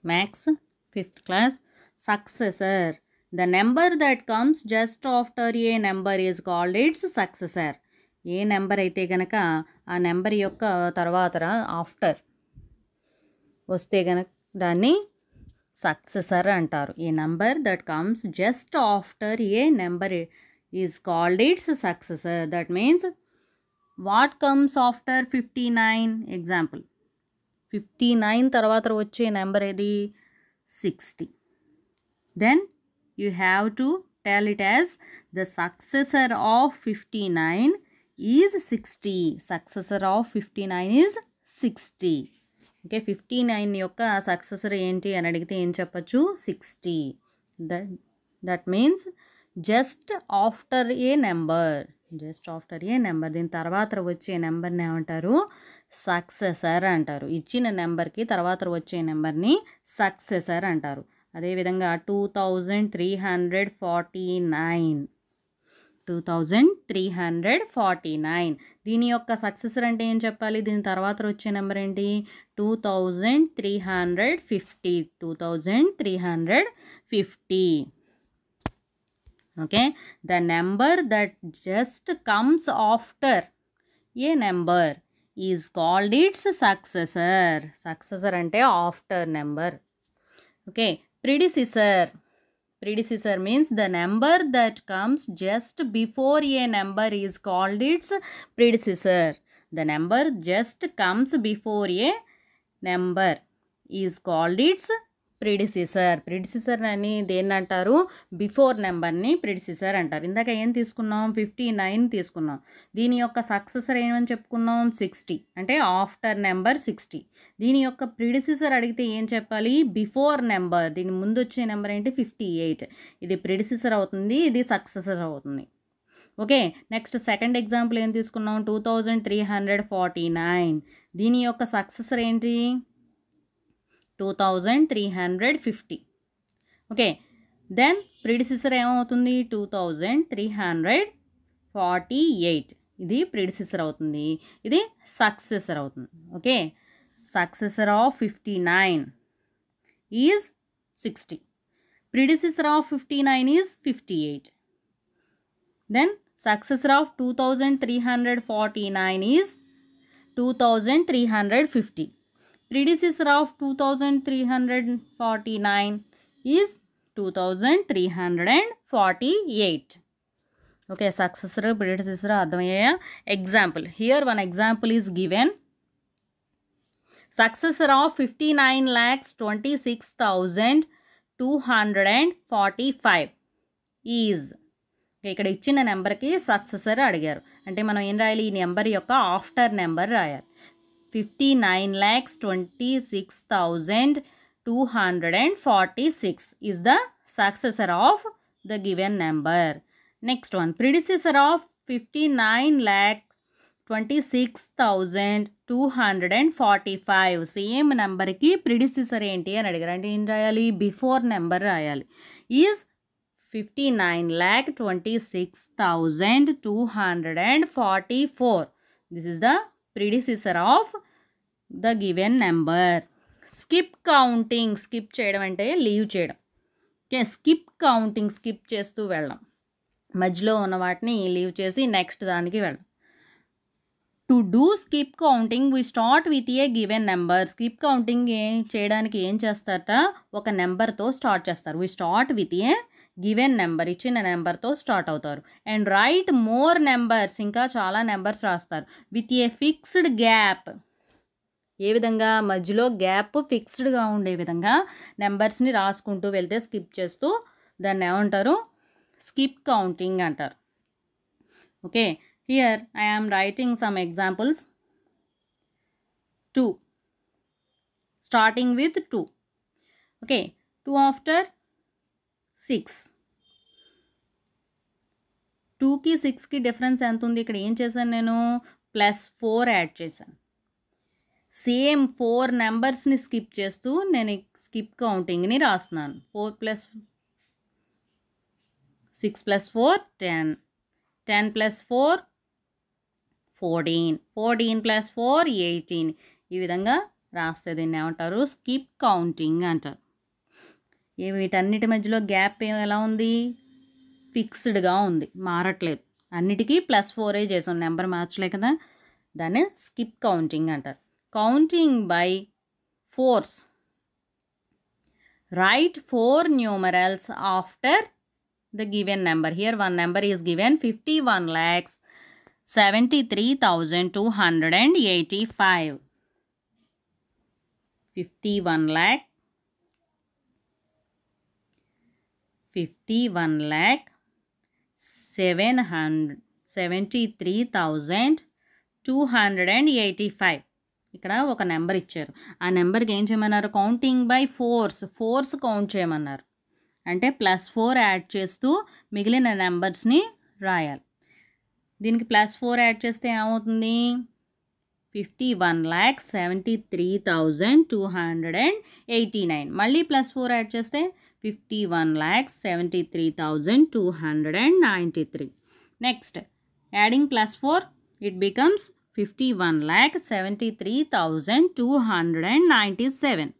Max, 5th class. Successor. The number that comes just after a number is called its successor. A number అయితే కనుక ఆ number యొక్క తర్వాత after వస్తే కనుక దాన్ని సక్సెసర్ అంటారు. A number that comes just after a number is called its successor. That means what comes after 59. Example 59 తర్వాత వచ్చే నెంబర్ ఏది 60. Then you have to tell it as the successor of 59 is 60. Successor of 59 is 60. Okay, 59 యొక్క successor ఏంటి అని అడిగితే ఏం చెప్పచ్చు 60. That means just after a number, just after a number, దీని తర్వాత వచ్చే నెంబర్ని ఏమంటారు సక్సెసర్ అంటారు. ఇచ్చిన నెంబర్కి తర్వాత వచ్చే నెంబర్ని సక్సెసర్ అంటారు. అదేవిధంగా 2349, 2349 దీని యొక్క సక్సెసర్ అంటే ఏం చెప్పాలి, దీని తర్వాత వచ్చే నెంబర్ ఏంటి 2350, 2350. Okay, the number that just comes after a number is called its successor. Successor అంటే after number. Okay, predecessor. Predecessor means the number that comes just before a number is called its predecessor. The number just comes before a number is called its predecessor. Predecessor అని దేన్ని అంటారు, before నెంబర్ని predecessor అంటారు. ఇందాక ఏం తీసుకున్నాం 59 తీసుకున్నాం. దీని యొక్క సక్సెసర్ ఏమని చెప్పుకున్నాం 60, అంటే ఆఫ్టర్ నెంబర్ 60. దీని యొక్క ప్రిడిసెసర్ అడిగితే ఏం చెప్పాలి బిఫోర్ నెంబర్, దీని ముందు వచ్చే నెంబర్ ఏంటి 58. ఇది ప్రిడిసెసర్ అవుతుంది, ఇది సక్సెసర్ అవుతుంది. ఓకే, నెక్స్ట్ సెకండ్ ఎగ్జాంపుల్ ఏం తీసుకున్నాం 2349. దీని యొక్క సక్సెసర్ ఏంటి 2350. ఓకే, దెన్ ప్రిడిసెసర్ ఏమవుతుంది 2348. ఇది ప్రిడిసెసర్ అవుతుంది, ఇది సక్సెసర్ అవుతుంది. Okay, successor of 59 is 60. Predecessor of 59 is 58. Then successor of 2349 is 2350. Predecessor of 2349 is 2348. Okay, successor, predecessor అర్థమయ్యాయా? Example. Here one example is given. Successor of 59,26,245 is. ఇక్కడ ఇచ్చిన నెంబర్కి successor అడిగారు అంటే మనం ఏం రాయాలి, ఈ నెంబర్ యొక్క ఆఫ్టర్ నెంబర్ రాయాలి. 59,26,246 is the successor of the given number. Next one, predecessor of 59,26,245. Same నెంబర్కి ప్రిడిసెసర్ ఏంటి అని అడిగారు అంటే ఏం రాయాలి బిఫోర్ నెంబర్ రాయాలి. Is 59,26,244. This is the predecessor of the given number. Skip counting, skip చేయడం అంటే లీవ్ చేయడం. ఓకే, స్కిప్ కౌంటింగ్, స్కిప్ చేస్తూ వెళ్ళడం, మధ్యలో ఉన్న వాటిని లీవ్ చేసి నెక్స్ట్ దానికి వెళ్ళడం. To do skip counting we start with a given number. Skip counting చేయడానికి ఏం చేస్తారట, ఒక నెంబర్తో స్టార్ట్ చేస్తారు. We start with a given number, ఇచ్చిన నెంబర్తో స్టార్ట్ అవుతారు. అండ్ రైట్ మోర్ నెంబర్స్, ఇంకా చాలా నెంబర్స్ రాస్తారు. విత్ ఏ ఫిక్స్డ్ గ్యాప్, ఏ విధంగా మధ్యలో గ్యాప్ ఫిక్స్డ్గా ఉండే విధంగా నెంబర్స్ని రాసుకుంటూ వెళ్తే స్కిప్ చేస్తూ దాన్ని ఏమంటారు స్కిప్ కౌంటింగ్ అంటారు. Okay, here I am writing some examples. 2 starting with 2. Okay, 2 after 6. 2కి 6కి డిఫరెన్స్ ఎంత ఉంది, ఇక్కడ ఏం చేశాను నేను +4 యాడ్ చేశాను. సేమ్ 4 నెంబర్స్ని స్కిప్ చేస్తూ నేను స్కిప్ కౌంటింగ్ని రాస్తున్నాను. 6 + 4 10, 10 + 4 14, 14 + 4 18. ఈ విధంగా రాస్తే దీన్ని ఏమంటారు, స్కిప్ కౌంటింగ్ అంటారు. వీటన్నిటి మధ్యలో గ్యాప్ ఎలా ఉంది, ఫిక్స్డ్గా ఉంది, మారట్లేదు. అన్నిటికీ +4 చేసాం, నెంబర్ మార్చలే కదా, దాన్ని స్కిప్ కౌంటింగ్ అంటారు. Counting by force. Right 4 numerals after the given number. Here one number is given, 51,73,285. 51,73,285. ఇక్కడ ఒక నెంబర్ ఇచ్చారు, ఆ నెంబర్కి ఏం చేయమన్నారు, కౌంటింగ్ బై ఫోర్స్ కౌంట్ చేయమన్నారు. అంటే +4 యాడ్ చేస్తూ మిగిలిన నెంబర్స్ని రాయాలి. దీనికి +4 యాడ్ చేస్తే ఏమవుతుంది, 51,73,289. మళ్ళీ +4 యాడ్ చేస్తే 51,73,293. Next adding +4, it becomes 51,73,297.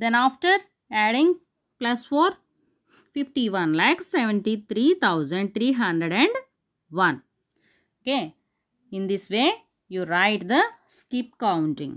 Then after adding +4, 51,73,301. Okay, in this way you write the skip counting.